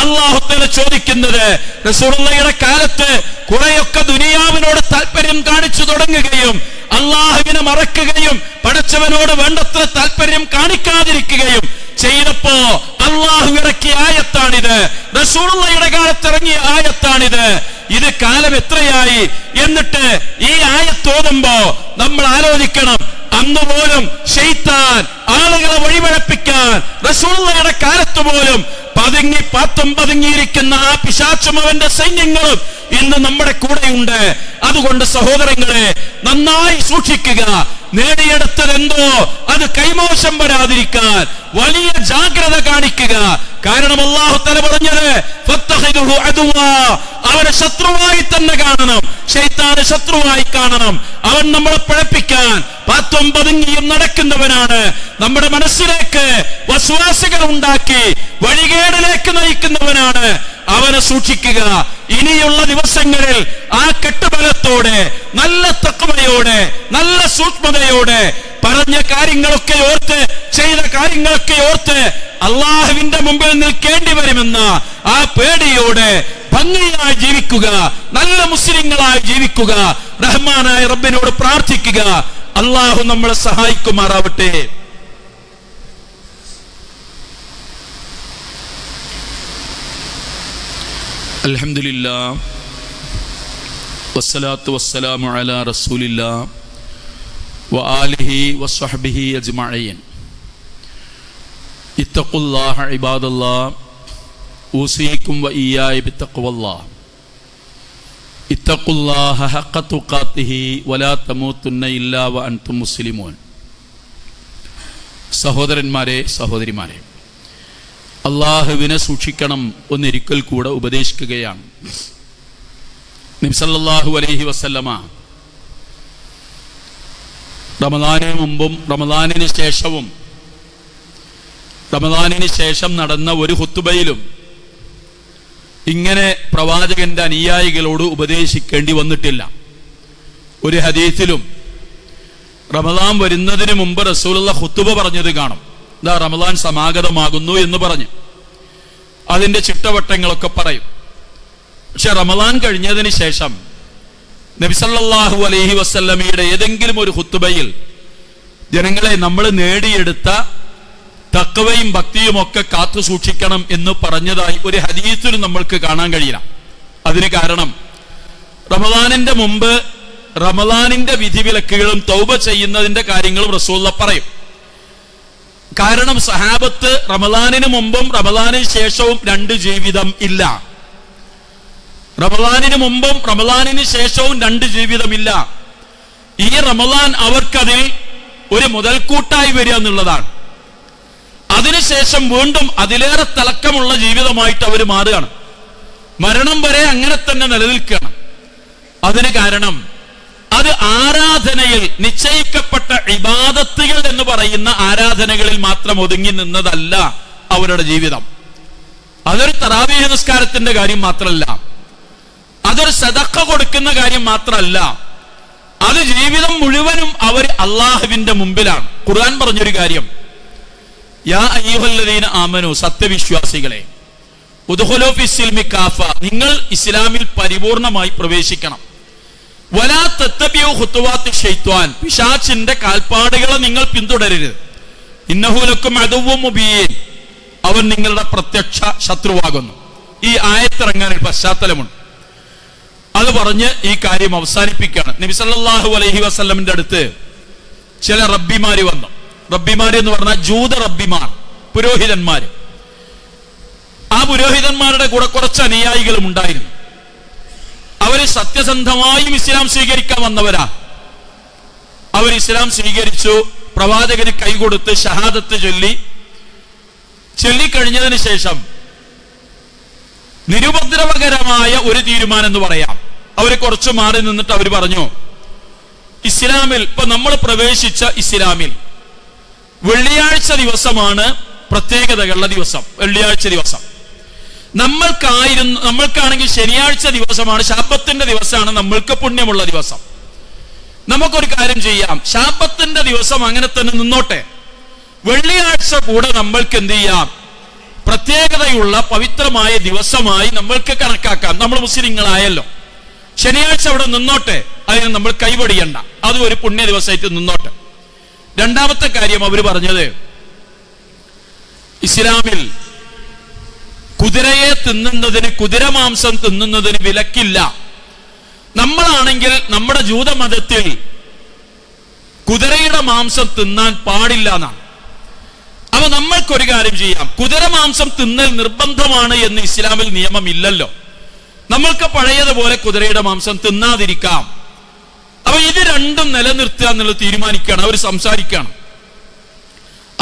അല്ലാഹു തആല ചോദിക്കുന്നത്. റസൂലുള്ളാഹിയുടെ കാലത്ത് കുറെയൊക്കെ ദുനിയാവിനോട് താല്പര്യം കാണിച്ചു തുടങ്ങുകയും അള്ളാഹുവിനെ മറക്കുകയും പടച്ചവനോട് വേണ്ടത്ര താല്പര്യം കാണിക്കാതിരിക്കുകയും ചെയ്തപ്പോ അള്ളാഹു ഇറക്കിയ ആയത്താണിത്, റസൂലുള്ളാഹിയുടെ കാലത്ത് ഇറങ്ങിയ ആയത്താണിത്. ഇത് കാലം എത്രയായി? എന്നിട്ട് ഈ ആയത്തോതുമ്പോ നമ്മൾ ആലോചിക്കണം, അന്ന് പോലും ശൈത്താൻ ആളുകളെ വഴിപഴപ്പിക്കാൻ റസൂലുള്ളാഹിയുടെ കാലത്ത് പോലും പതുങ്ങിയിരിക്കുന്ന ആ പിശാചും അവന്റെ സൈന്യങ്ങളും ഇന്ന് നമ്മുടെ കൂടെയുണ്ട്. അതുകൊണ്ട് സഹോദരങ്ങളെ, നന്നായി സൂക്ഷിക്കുക. നേടിയെടുത്തതെന്തോ അത് കൈമോശം വരാതിരിക്കാൻ വലിയ ജാഗ്രത കാണിക്കുക. കാരണം അല്ലാഹു തആല പറഞ്ഞത് ഫത്തഖിദുഹു അദുവാ, അവനെ ശത്രുവായി തന്നെ കാണണം, ശൈത്താനെ ശത്രുവായി കാണണം. അവൻ നമ്മളെ പഴപ്പിക്കാൻ പാത്തും പതുങ്ങിയും നടക്കുന്നവനാണ്. നമ്മുടെ മനസ്സിലേക്ക് വസ്വാസുകൾ ഉണ്ടാക്കി വഴികേടിലേക്ക് നയിക്കുന്നവനാണ്. അവനെ സൂക്ഷിക്കുക. ഇനിയുള്ള ദിവസങ്ങളിൽ ആ കെട്ടുബലത്തോടെ, നല്ല തഖ്വയോടെ, നല്ല സൂക്ഷ്മതയോടെ പറഞ്ഞ കാര്യങ്ങളൊക്കെ ഓർത്ത്, ചെയ്ത കാര്യങ്ങളൊക്കെ ഓർത്ത് അള്ളാഹുവിന്റെ മുമ്പിൽ നിൽക്കേണ്ടി വരുമെന്ന ആ പേടിയോടെ ഭംഗിയായി ജീവിക്കുക, നല്ല മുസ്ലിങ്ങളായി ജീവിക്കുക, റഹ്മാനായ റബ്ബിനോട് പ്രാർത്ഥിക്കുക. അള്ളാഹു നമ്മളെ സഹായിക്കുമാറാവട്ടെ. അൽഹംദുലില്ലാഹ് വസ്സലാത്തു വസ്സലാമു അലാ റസൂലില്ലാഹ് വആലിഹി വസ്വഹ്ബിഹി അജ്മഈൻ. ഇത്തഖുല്ലാഹ ഇബാദല്ലാഹ് ഊസീകും വഇയ്യായ ബിത്തഖ്വല്ലാഹ്. ഇത്തഖുല്ലാഹ ഹഖ്ഖ തുഖാതിഹി വലാ തമൂതുന്ന ഇല്ലാ വഅൻതും മുസ്ലിമൂൻ. സഹോദരന്മാരെ, സഹോദരിമാരെ, അള്ളാഹുവിനെ സൂക്ഷിക്കണം ഒന്നൊരിക്കൽ കൂടെ ഉപദേശിക്കുകയാണ്. നബി സല്ലല്ലാഹു അലൈഹി വസല്ലമ റമദാനിന് മുമ്പും റമദാനിന് ശേഷവും, റമദാനിന് ശേഷം നടന്ന ഒരു ഖുത്ബയിലും ഇങ്ങനെ പ്രവാചകന്റെ അനുയായികളോട് ഉപദേശിക്കേണ്ടി വന്നിട്ടില്ല. ഒരു ഹദീസിലും റമദാൻ വരുന്നതിന് മുമ്പ് റസൂലുള്ളാഹി ഖുത്ബ പറഞ്ഞത് കാണും. ദാ റമദാൻ സമാഗതമാകുന്നു എന്ന് പറഞ്ഞു അതിന്റെ ചിട്ടവട്ടങ്ങളൊക്കെ പറയും. പക്ഷെ റമദാൻ കഴിഞ്ഞതിന് ശേഷം നബി സല്ലല്ലാഹു അലൈഹി വസല്ലമയുടെ ഏതെങ്കിലും ഒരു ഖുത്ബയിൽ ജനങ്ങളെ നമ്മൾ നേടിയെടുത്ത തഖ്വയും ഭക്തിയും ഒക്കെ കാത്തു സൂക്ഷിക്കണം എന്ന് പറഞ്ഞതായി ഒരു ഹദീസിലും നമ്മൾക്ക് കാണാൻ കഴിയില്ല. അതിന് കാരണം റമദാനിന്റെ മുമ്പ് റമദാനിന്റെ വിധിവിലക്കുകളും തൗബ ചെയ്യുന്നതിന്റെ കാര്യങ്ങളും റസൂലുള്ളാഹി പറയും. കാരണം സഹാബത്ത് റമദാനിന് മുമ്പും റമദാനിന് ശേഷവും രണ്ട് ജീവിതം ഇല്ല. റമദാനിന് മുമ്പും റമദാനിന് ശേഷവും രണ്ട് ജീവിതമില്ല. ഈ റമദാൻ അവർക്കതിൽ ഒരു മുതൽക്കൂട്ടായി വരിക എന്നുള്ളതാണ്. അതിനുശേഷം വീണ്ടും അതിലേറെ തിളക്കമുള്ള ജീവിതമായിട്ട് അവർ മാറുകയാണ്. മരണം വരെ അങ്ങനെ തന്നെ നിലനിൽക്കുകയാണ്. അതിന് കാരണം അത് ആരാധനയിൽ നിശ്ചയിക്കപ്പെട്ട ഇബാദത്തുകൾ എന്ന് പറയുന്ന ആരാധനകളിൽ മാത്രം ഒതുങ്ങി നിന്നതല്ല അവരുടെ ജീവിതം. അതൊരു തറാവീഹ് നിസ്കാരത്തിന്റെ കാര്യം മാത്രമല്ല, അതൊരു സദഖ കൊടുക്കുന്ന കാര്യം മാത്രമല്ല, അത് ജീവിതം മുഴുവനും അവർ അള്ളാഹുവിന്റെ മുമ്പിലാണ്. ഖുർആൻ പറഞ്ഞൊരു കാര്യം, യാ അയ്യുഹല്ലദീന ആമനു, സത്യവിശ്വാസികളെ, ഉദ്ഖുലൂ ഫിസ്സിൽമി കാഫ, നിങ്ങൾ ഇസ്ലാമിൽ പരിപൂർണമായി പ്രവേശിക്കണം. വലാ തത്തബിഉ ഖുതുവാത്തി ശൈത്വാൻ, പിശാചിന്റെ കാൽപ്പാടുകളെ നിങ്ങൾ പിന്തുടരരുത്. ഇന്നഹു ലക്കും അദുവ്വും മുബീൻ, അവൻ നിങ്ങളുടെ പ്രത്യക്ഷ ശത്രുവാകുന്നു. ഈ ആയത്തിറങ്ങാൻ ഒരു പശ്ചാത്തലമുണ്ട്. അത് പറഞ്ഞ് ഈ കാര്യം അവസാനിപ്പിക്കുകയാണ്. നബി സല്ലല്ലാഹു അലൈഹി വസല്ലമിന്റെ അടുത്ത് ചില റബ്ബിമാര് വന്നു. റബ്ബിമാര് എന്ന് പറഞ്ഞാൽ ജൂത റബ്ബിമാർ, പുരോഹിതന്മാര്. ആ പുരോഹിതന്മാരുടെ കൂടെ കുറച്ച് അനുയായികളും ഉണ്ടായിരുന്നു. അവര് സത്യസന്ധമായും ഇസ്ലാം സ്വീകരിക്കാൻ വന്നവരാ. അവർ ഇസ്ലാം സ്വീകരിച്ചു, പ്രവാചകന് കൈകൊടുത്ത് ഷഹാദത്ത് ചൊല്ലിക്കഴിഞ്ഞതിന് ശേഷം നിരുപദ്രവകരമായ ഒരു തീരുമാനം എന്ന് പറയാം. അവര് കുറച്ച് മാറി നിന്നിട്ട് അവർ പറഞ്ഞു, ഇസ്ലാമിൽ ഇപ്പൊ നമ്മൾ പ്രവേശിച്ച ഇസ്ലാമിൽ വെള്ളിയാഴ്ച ദിവസമാണ് പ്രത്യേകതകളുടെ ദിവസം. വെള്ളിയാഴ്ച ദിവസം നമ്മൾക്കാണെങ്കിൽ ശനിയാഴ്ച ദിവസമാണ്, ശാബത്തിന്റെ ദിവസമാണ് നമ്മൾക്ക് പുണ്യമുള്ള ദിവസം. നമുക്കൊരു കാര്യം ചെയ്യാം, ശാബത്തിന്റെ ദിവസം അങ്ങനെ തന്നെ നിന്നോട്ടെ, വെള്ളിയാഴ്ച കൂടെ നമ്മൾക്ക് എന്ത് ചെയ്യാം, പ്രത്യേകതയുള്ള പവിത്രമായ ദിവസമായി നമ്മൾക്ക് കണക്കാക്കാം. നമ്മൾ മുസ്ലിങ്ങളായല്ലോ, ശനിയാഴ്ച അവിടെ നിന്നോട്ടെ, അതിന് നമ്മൾ കൈവടിയണ്ട, അതും ഒരു പുണ്യ ദിവസമായിട്ട് നിന്നോട്ടെ. രണ്ടാമത്തെ കാര്യം അവർ പറഞ്ഞത്, ഇസ്ലാമിൽ കുതിരയെ തിന്നുന്നതിന്, കുതിരമാംസം തിന്നുന്നതിന് വിലക്കില്ല. നമ്മളാണെങ്കിൽ നമ്മുടെ ജൂതമതത്തിൽ കുതിരയുടെ മാംസം തിന്നാൻ പാടില്ല എന്നാണ്. അപ്പൊ നമ്മൾക്കൊരു കാര്യം ചെയ്യാം, കുതിരമാംസം തിന്നൽ നിർബന്ധമാണ് എന്ന് ഇസ്ലാമിൽ നിയമമില്ലല്ലോ. നമ്മൾക്ക് പഴയതുപോലെ കുതിരയുടെ മാംസം തിന്നാതിരിക്കാം. അപ്പൊ ഇത് രണ്ടും നിലനിർത്തുക എന്നുള്ളത് തീരുമാനിക്കുകയാണ്. അവർ സംസാരിക്കുകയാണ്.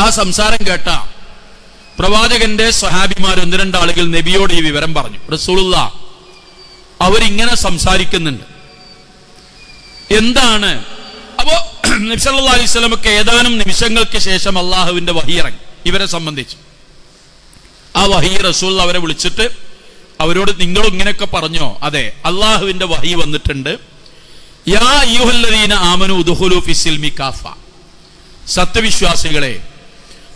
ആ സംസാരം കേട്ട പ്രവാചകന്റെ സ്വഹാബിമാർ ഒന്ന് രണ്ടാളുകൾ നബിയോട് ഈ വിവരം പറഞ്ഞു. റസൂലുള്ളാഹ് അവരിങ്ങനെ സംസാരിക്കുന്നുണ്ട്. എന്താണ്? അപ്പോ നബി സല്ലല്ലാഹു അലൈഹി വസല്ലമക്ക് ഏതാനും നിമിഷങ്ങൾക്ക് ശേഷം അള്ളാഹുവിന്റെ വഹി ഇറങ്ങി ഇവരെ സംബന്ധിച്ച്. ആ വഹി റസൂൽ അവരെ വിളിച്ചിട്ട് അവരോട്, നിങ്ങൾ ഇങ്ങനെയൊക്കെ പറഞ്ഞോ? അതെ, അള്ളാഹുവിന്റെ വഹി വന്നിട്ടുണ്ട്. യാ അയ്യുഹല്ലദീന ആമനു ഉദ്ഖുലൂ ഫിസ്സിൽമി കാഫ, സത്യവിശ്വാസികളെ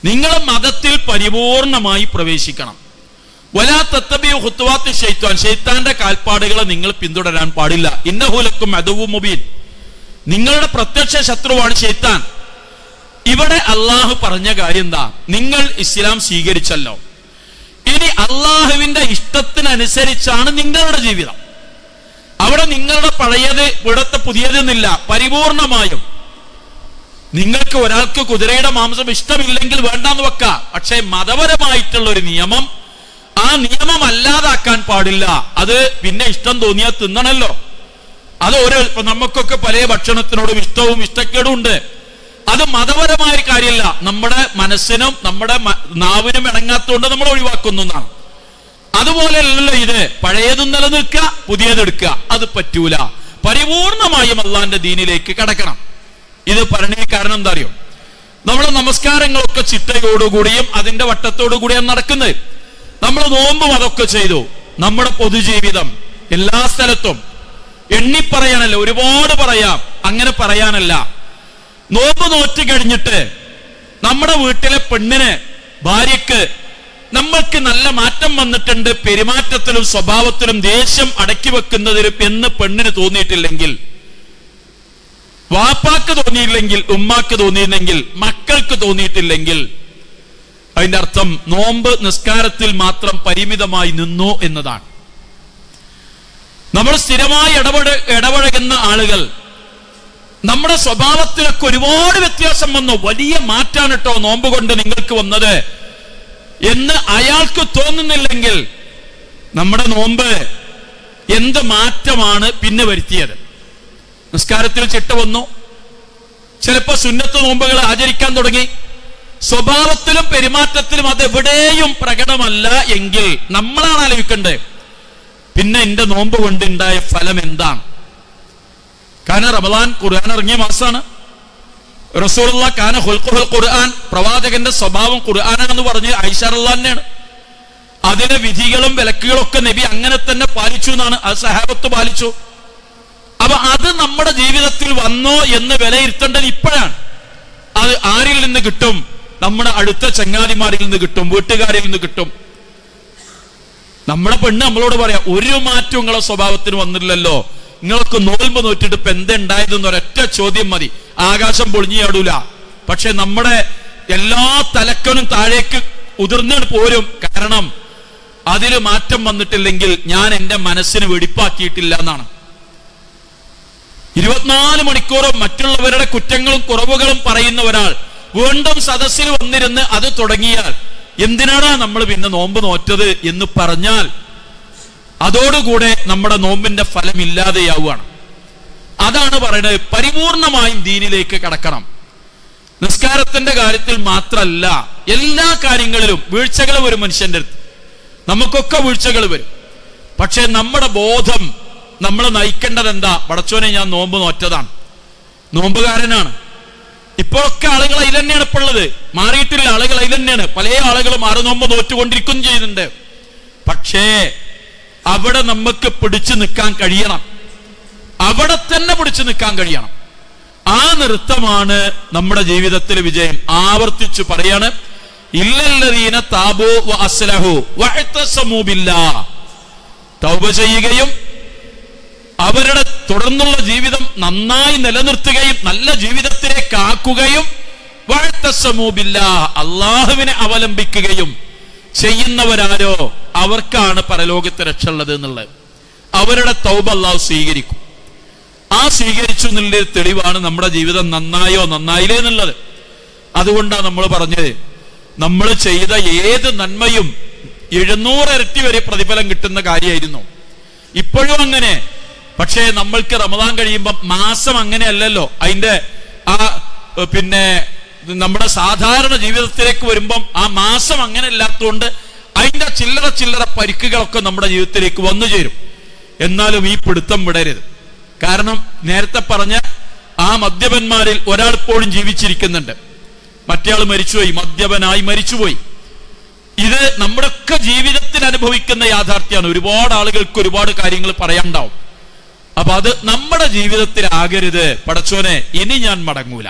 നിങ്ങൾ മതത്തിൽ പരിപൂർണമായി പ്രവേശിക്കണം. വലാ തത്തബിഉ ഖുതുവാത്തി ശൈത്താൻ, ശൈത്താന്റെ കാൽപ്പാടുകളെ നിങ്ങൾ പിന്തുടരാൻ പാടില്ല. ഇന്നഹു ലക്കും അദുവ്വും മുബീൻ, നിങ്ങളുടെ പ്രത്യക്ഷ ശത്രുവാണ് ശൈത്താൻ. ഇവിടെ അള്ളാഹു പറഞ്ഞ കാര്യം എന്താ? നിങ്ങൾ ഇസ്ലാം സ്വീകരിച്ചല്ലോ, ഇനി അള്ളാഹുവിന്റെ ഇഷ്ടത്തിനനുസരിച്ചാണ് നിങ്ങളുടെ ജീവിതം. അവിടെ നിങ്ങളുടെ പഴയത് ഇവിടത്തെ പുതിയതെന്നില്ല, പരിപൂർണമായും. നിങ്ങൾക്ക് ഒരാൾക്ക് കുതിരയുടെ മാംസം ഇഷ്ടമില്ലെങ്കിൽ വേണ്ടാന്ന് വെക്കാം. പക്ഷേ മതപരമായിട്ടുള്ള ഒരു നിയമം, ആ നിയമം അല്ലാതാക്കാൻ പാടില്ല. അത് പിന്നെ ഇഷ്ടം തോന്നിയാൽ തിന്നണല്ലോ. അത് നമുക്കൊക്കെ പല ഭക്ഷണത്തിനോടും ഇഷ്ടവും ഇഷ്ടക്കേടും ഉണ്ട്. അത് മതപരമായ ഒരു കാര്യമല്ല, നമ്മുടെ മനസ്സിനും നമ്മുടെ നാവിനും ഇണങ്ങാത്തതുകൊണ്ട് നമ്മൾ ഒഴിവാക്കുന്നു എന്നാണ്. അതുപോലെയല്ലല്ലോ ഇത്. പഴയതും നിലനിൽക്കുക, പുതിയതെടുക്കുക, അത് പറ്റൂല. പരിപൂർണമായും അള്ളാന്റെ ദീനിലേക്ക് കടക്കണം. ഇത് പറഞ്ഞ കാരണം എന്താ അറിയോ? നമ്മുടെ നമസ്കാരങ്ങളൊക്കെ ചിട്ടയോടുകൂടിയും അതിന്റെ വട്ടത്തോടു കൂടിയാണ് നടക്കുന്നത്. നമ്മൾ നോമ്പും അതൊക്കെ ചെയ്തു. നമ്മുടെ പൊതുജീവിതം എല്ലാ സ്ഥലത്തും എണ്ണിപ്പറയാനല്ല, ഒരുപാട് പറയാം, അങ്ങനെ പറയാനല്ല. നോമ്പ് നോറ്റ് കഴിഞ്ഞിട്ട് നമ്മുടെ വീട്ടിലെ പെണ്ണിന്, ഭാര്യക്ക് നമ്മൾക്ക് നല്ല മാറ്റം വന്നിട്ടുണ്ട്, പെരുമാറ്റത്തിലും സ്വഭാവത്തിലും ദേഷ്യം അടക്കി വെക്കുന്നതിലും എന്ന് പെണ്ണിന് തോന്നിയിട്ടില്ലെങ്കിൽ, വാപ്പാക്ക് തോന്നിയില്ലെങ്കിൽ, ഉമ്മാക്ക് തോന്നിയില്ലെങ്കിൽ, മക്കൾക്ക് തോന്നിയിട്ടില്ലെങ്കിൽ, അതിന്റെ അർത്ഥം നോമ്പ് നിസ്കാരത്തിൽ മാത്രം പരിമിതമായി നിന്നു എന്നതാണ്. നമ്മൾ സ്ഥിരമായി ഇടപഴകുന്ന ആളുകൾ നമ്മുടെ സ്വഭാവത്തിലൊക്കെ ഒരുപാട് വ്യത്യാസം വന്നു. വലിയ മാറ്റാണ് കേട്ടോ നോമ്പ് കൊണ്ട് നിങ്ങൾക്ക് വന്നത് എന്ന് അയാൾക്ക് തോന്നുന്നില്ലെങ്കിൽ, നമ്മുടെ നോമ്പ് എന്ത് മാറ്റമാണ് പിന്നെ വരുത്തിയത്? നിസ്കാരത്തിൽ ചിട്ട വന്നു, ചിലപ്പോ സുന്നത്ത് നോമ്പുകൾ ആചരിക്കാൻ തുടങ്ങി. സ്വഭാവത്തിലും പെരുമാറ്റത്തിലും അതെവിടെയും പ്രകടമല്ല എങ്കിൽ നമ്മളാണ് ആലോചിക്കേണ്ടത്, പിന്നെ എന്റെ നോമ്പ് കൊണ്ടുണ്ടായ ഫലം എന്താണ്? കാരണം റമദാൻ ഖുർആൻ ഇറങ്ങിയ മാസമാണ്. റസൂലുള്ളാഹി കാന ഖുൽഖുൽ ഖുർആൻ, പ്രവാചകന്റെ സ്വഭാവം ഖുർആനാണെന്ന് പറഞ്ഞ് ആയിഷ റളിയല്ലാഹു അൻഹയാണ്. അതിലെ വിധികളും വിലക്കുകളും ഒക്കെ നബി അങ്ങനെ തന്നെ പാലിച്ചു എന്നാണ്, അത് സഹാബത്ത് പാലിച്ചു. അപ്പൊ അത് നമ്മുടെ ജീവിതത്തിൽ വന്നോ എന്ന് വിലയിരുത്തേണ്ടത് ഇപ്പോഴാണ്. അത് ആരിൽ നിന്ന് കിട്ടും? നമ്മുടെ അടുത്ത ചങ്ങാതിമാരിൽ നിന്ന് കിട്ടും, വീട്ടുകാരിൽ നിന്ന് കിട്ടും. നമ്മുടെ പെണ്ണ് നമ്മളോട് പറയാം, ഒരു മാറ്റം നിങ്ങളെ സ്വഭാവത്തിന് വന്നില്ലല്ലോ, നിങ്ങൾക്ക് നോൽമ്പ് നോറ്റിട്ട് ഇപ്പൊ എന്തുണ്ടായതെന്ന് ഒരൊറ്റ ചോദ്യം മതി, ആകാശം പൊളിഞ്ഞാടൂല. പക്ഷെ നമ്മുടെ എല്ലാ തലക്കനും താഴേക്ക് ഉതിർന്നിട്ട് പോരും. കാരണം അതിന് മാറ്റം വന്നിട്ടില്ലെങ്കിൽ ഞാൻ എന്റെ മനസ്സിന് വെടിപ്പാക്കിയിട്ടില്ല എന്നാണ്. 24 മണിക്കൂറും മറ്റുള്ളവരുടെ കുറ്റങ്ങളും കുറവുകളും പറയുന്ന ഒരാൾ വീണ്ടും സദസ്സിൽ വന്നിരുന്ന് അത് തുടങ്ങിയാൽ എന്തിനാണ് നമ്മൾ പിന്നെ നോമ്പ് നോറ്റത് എന്ന് പറഞ്ഞാൽ അതോടുകൂടെ നമ്മുടെ നോമ്പിന്റെ ഫലം ഇല്ലാതെയാവുകയാണ്. അതാണ് പറയുന്നത്, പരിപൂർണമായും ദീനിലേക്ക് കടക്കണം. നിസ്കാരത്തിന്റെ കാര്യത്തിൽ മാത്രമല്ല, എല്ലാ കാര്യങ്ങളിലും വീഴ്ചകൾ വരും. മനുഷ്യന്റെ അടുത്ത് നമുക്കൊക്കെ വീഴ്ചകൾ വരും. പക്ഷെ നമ്മുടെ ബോധം നമ്മളെ നയിക്കേണ്ടത് എന്താ? പടച്ചോനെ, ഞാൻ നോമ്പ് നോറ്റതാണ്, നോമ്പുകാരനാണ്. ഇപ്പോഴൊക്കെ ആളുകൾ അതിൽ തന്നെയാണ് ഇപ്പോൾ ഉള്ളത്, മാറിയിട്ടില്ല. ആളുകൾ അതിൽ തന്നെയാണ്. പല ആളുകളും 6 നോമ്പ് നോറ്റുകൊണ്ടിരിക്കും ചെയ്യുന്നുണ്ട്. പക്ഷേ അവിടെ നമുക്ക് പിടിച്ചു നിൽക്കാൻ കഴിയണം, അവിടെ തന്നെ പിടിച്ചു നിൽക്കാൻ കഴിയണം. ആ നൃത്തമാണ് നമ്മുടെ ജീവിതത്തിലെ വിജയം. ആവർത്തിച്ചു പറയാണ്, ഇല്ലല്ലദീന താബൂ വഅസ്ലഹു വഅതസമൂ ബില്ലാഹ്, തൗബ ചെയ്യുകയും അവരുടെ തുടർന്നുള്ള ജീവിതം നന്നായി നിലനിർത്തുകയും നല്ല ജീവിതത്തിലേക്ക് ആക്കുകയും വഅതസമൂ ബില്ലാഹ്, അല്ലാഹുവിനെ അവലംബിക്കുകയും ചെയ്യുന്നവരാരോ അവർക്കാണ് പരലോകത്തെ രക്ഷ ഉള്ളത് എന്നുള്ളത്. അവരുടെ തൗബ അല്ലാഹു സ്വീകരിക്കും. ആ സ്വീകരിച്ചു എന്നുള്ളൊരു തെളിവാണ് നമ്മുടെ ജീവിതം നന്നായോ നന്നായില്ലേ എന്നുള്ളത്. അതുകൊണ്ടാണ് നമ്മൾ പറഞ്ഞത്, നമ്മൾ ചെയ്ത ഏത് നന്മയും 700 ഇരട്ടി വരെ പ്രതിഫലം കിട്ടുന്ന കാര്യമായിരുന്നു. ഇപ്പോഴും അങ്ങനെ. പക്ഷേ നമ്മൾക്ക് റമദാൻ കഴിയുമ്പോൾ മാസം അങ്ങനെയല്ലല്ലോ. അതിന്റെ പിന്നെ നമ്മുടെ സാധാരണ ജീവിതത്തിലേക്ക് വരുമ്പം ആ മാസം അങ്ങനെ അല്ലാത്തതുകൊണ്ട് അതിന്റെ ചില്ലറ പരിക്കുകളൊക്കെ നമ്മുടെ ജീവിതത്തിലേക്ക് വന്നു ചേരും. എന്നാലും ഈ പിടുത്തം വിടരുത്. കാരണം നേരത്തെ പറഞ്ഞ ആ മദ്യപന്മാരിൽ ഒരാൾ ഇപ്പോഴും ജീവിച്ചിരിക്കുന്നുണ്ട്. മറ്റേയാൾ മരിച്ചുപോയി, മദ്യപനായി മരിച്ചുപോയി. ഇത് നമ്മുടെ ഒക്കെ ജീവിതത്തിൽ അനുഭവിക്കുന്ന യാഥാർത്ഥ്യമാണ്. ഒരുപാട് ആളുകൾക്ക് ഒരുപാട് കാര്യങ്ങൾ പറയാനുണ്ടാവും. അപ്പൊ അത് നമ്മുടെ ജീവിതത്തിലാകരുത്. പടച്ചോനെ, ഇനി ഞാൻ മടങ്ങൂല.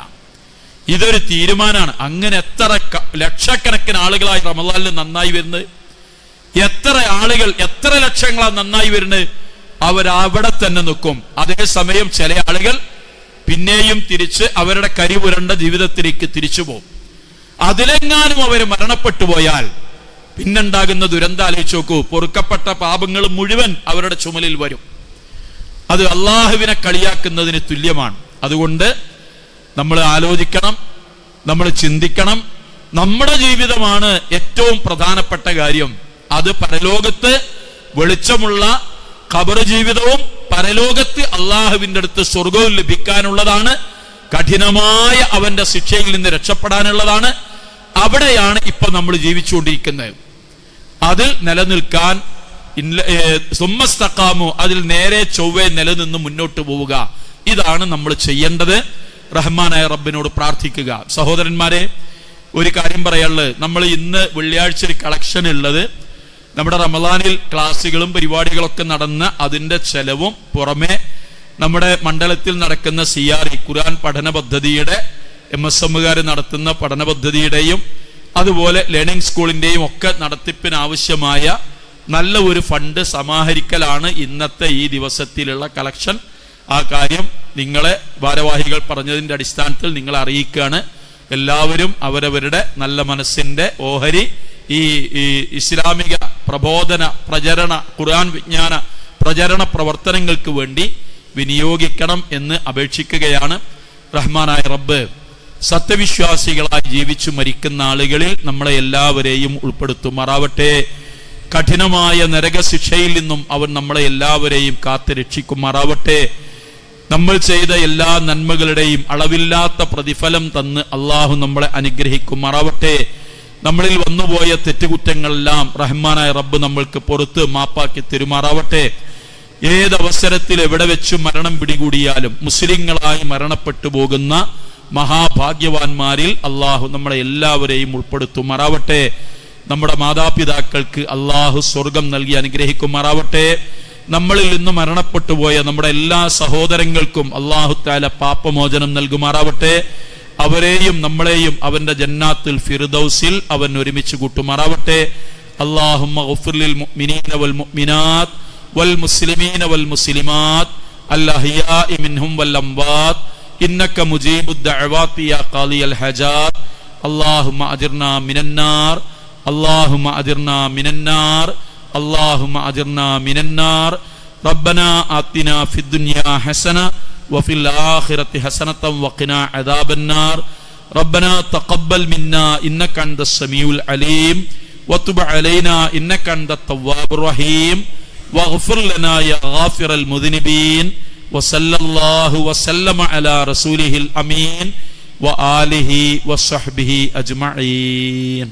ഇതൊരു തീരുമാനമാണ്. അങ്ങനെ എത്ര ലക്ഷക്കണക്കിന് ആളുകളായി റമദാനിൽ നന്നായി വരുന്നത്, എത്ര ആളുകൾ, എത്ര ലക്ഷങ്ങളാണ് നന്നായി വരുന്നത്. അവരവിടെ തന്നെ നിൽക്കും. അതേസമയം ചില ആളുകൾ പിന്നെയും തിരിച്ച് അവരുടെ കരിപുരണ്ട ജീവിതത്തിലേക്ക് തിരിച്ചു പോകും. അതിലെങ്ങാനും അവർ മരണപ്പെട്ടു പോയാൽ പിന്നുണ്ടാകുന്ന ദുരന്തം ആലോചിച്ച് നോക്കൂ. പൊറുക്കപ്പെട്ട പാപങ്ങൾ മുഴുവൻ അവരുടെ ചുമലിൽ വരും. അത് അള്ളാഹുവിനെ കളിയാക്കുന്നതിന് തുല്യമാണ്. അതുകൊണ്ട് നമ്മൾ ആലോചിക്കണം, നമ്മൾ ചിന്തിക്കണം. നമ്മുടെ ജീവിതമാണ് ഏറ്റവും പ്രധാനപ്പെട്ട കാര്യം. അത് പരലോകത്ത് വെളിച്ചമുള്ള ഖബർ ജീവിതവും പരലോകത്ത് അള്ളാഹുവിന്റെ അടുത്ത് സ്വർഗവും ലഭിക്കാനുള്ളതാണ്. കഠിനമായ അവന്റെ ശിക്ഷയിൽ നിന്ന് രക്ഷപ്പെടാനുള്ളതാണ്. അവിടെയാണ് ഇപ്പൊ നമ്മൾ ജീവിച്ചുകൊണ്ടിരിക്കുന്നത്. അതിൽ നിലനിൽക്കാൻ സുമ്മസ്തഖാമു, അതിൽ നേരെ ചൊവ്വേ നിലനിന്ന് മുന്നോട്ട് പോവുക. ഇതാണ് നമ്മൾ ചെയ്യേണ്ടത്. റഹ്മാനായ റബ്ബിനോട് പ്രാർത്ഥിക്കുക. സഹോദരന്മാരെ, ഒരു കാര്യം പറയാനുള്ളത്, നമ്മൾ ഇന്ന് വെള്ളിയാഴ്ച ഒരു കളക്ഷൻ ഉള്ളത് നമ്മുടെ റമദാനിൽ ക്ലാസ്സുകളും പരിപാടികളൊക്കെ നടന്ന അതിന്റെ ചെലവും പുറമെ നമ്മുടെ മണ്ഡലത്തിൽ നടക്കുന്ന CRE ഖുർആൻ പഠന പദ്ധതിയുടെ MSMകാർ നടത്തുന്ന പഠന പദ്ധതിയുടെയും അതുപോലെ ലേണിംഗ് സ്കൂളിന്റെയും ഒക്കെ നടത്തിപ്പിനാവശ്യമായ നല്ല ഒരു ഫണ്ട് സമാഹരിക്കലാണ് ഇന്നത്തെ ഈ ദിവസത്തിലുള്ള കളക്ഷൻ. ആ കാര്യം നിങ്ങളെ ഭാരവാഹികൾ പറഞ്ഞതിന്റെ അടിസ്ഥാനത്തിൽ നിങ്ങളെ അറിയിക്കുകയാണ്. എല്ലാവരും അവരവരുടെ നല്ല മനസ്സിന്റെ ഓഹരി ഈ ഇസ്ലാമിക പ്രബോധന പ്രചരണ ഖുർആൻ വിജ്ഞാന പ്രചരണ പ്രവർത്തനങ്ങൾക്ക് വേണ്ടി വിനിയോഗിക്കണം എന്ന് അപേക്ഷിക്കുകയാണ്. റഹ്മാനായ റബ്ബ് സത്യവിശ്വാസികളായി ജീവിച്ചു മരിക്കുന്ന ആളുകളിൽ നമ്മളെ എല്ലാവരെയും ഉൾപ്പെടുത്തുമാറാവട്ടെ. കഠിനമായ നരകശിക്ഷയിൽ നിന്നും അവൻ നമ്മളെ എല്ലാവരെയും കാത്ത് രക്ഷിക്കുമാറാവട്ടെ. നമ്മൾ ചെയ്ത എല്ലാ നന്മകളുടെയും അളവില്ലാത്ത പ്രതിഫലം തന്ന് അള്ളാഹു നമ്മളെ അനുഗ്രഹിക്കുമാറാവട്ടെ. നമ്മളിൽ വന്നുപോയ തെറ്റുകുറ്റങ്ങളെല്ലാം റഹ്മാനായ റബ്ബ് നമ്മൾക്ക് പുറത്ത് മാപ്പാക്കി തെരുമാറാവട്ടെ. ഏതവസരത്തിൽ എവിടെ വെച്ച് മരണം പിടികൂടിയാലും മുസ്ലിങ്ങളായി മരണപ്പെട്ടു പോകുന്ന മഹാഭാഗ്യവാന്മാരിൽ അള്ളാഹു നമ്മളെ എല്ലാവരെയും ഉൾപ്പെടുത്തുമാറാവട്ടെ. നമ്മുടെ മാതാപിതാക്കൾക്ക് അള്ളാഹു സ്വർഗം നൽകി അനുഗ്രഹിക്കുമാറാവട്ടെ. നമ്മളിൽ നിന്ന് മരണപ്പെട്ടു പോയ നമ്മുടെ എല്ലാ സഹോദരങ്ങൾക്കും അള്ളാഹു തആല പാപമോചനം നൽകുമാറാവട്ടെ. അവരെയും നമ്മളെയും അവന്റെ ജന്നാത്തുൽ ഫിർദൗസിൽ അവൻ ഒരുമിച്ച് കൂട്ടുമാറാവട്ടെ. അല്ലാഹുമ്മ ഗഫിർ ലിൽ മുഅ്മിനീന വൽ മുഅ്മിനാത്ത് വൽ മുസ്ലിമീന വൽ മുസ്ലിമാത്ത് അൽ അഹ്യാഇ മിൻഹും വൽ അംവാത്ത് ഇന്നക മുജീബുദ് ദഅവാതി യാ ഖാലിയൽ ഹജാത്ത്. അല്ലാഹുമ്മ അജിർനാ മിനന്നാർ, അല്ലാഹുമ്മ അജിർനാ മിനന്നാർ, അല്ലാഹുമ്മ അജിർനാ മിനന്നാർ. റബ്ബനാ ആതിനാ ഫിദ്ദുനിയാ ഹസന وفي الآخرة حسنة وقنا عذاب النار. ربنا تقبل منا إنك أنت السميع العليم وتب علينا إنك أنت التواب الرحيم واغفر لنا يا غافر المذنبين. وصلى الله وسلم على رسوله الأمين وآله وصحبه أجمعين.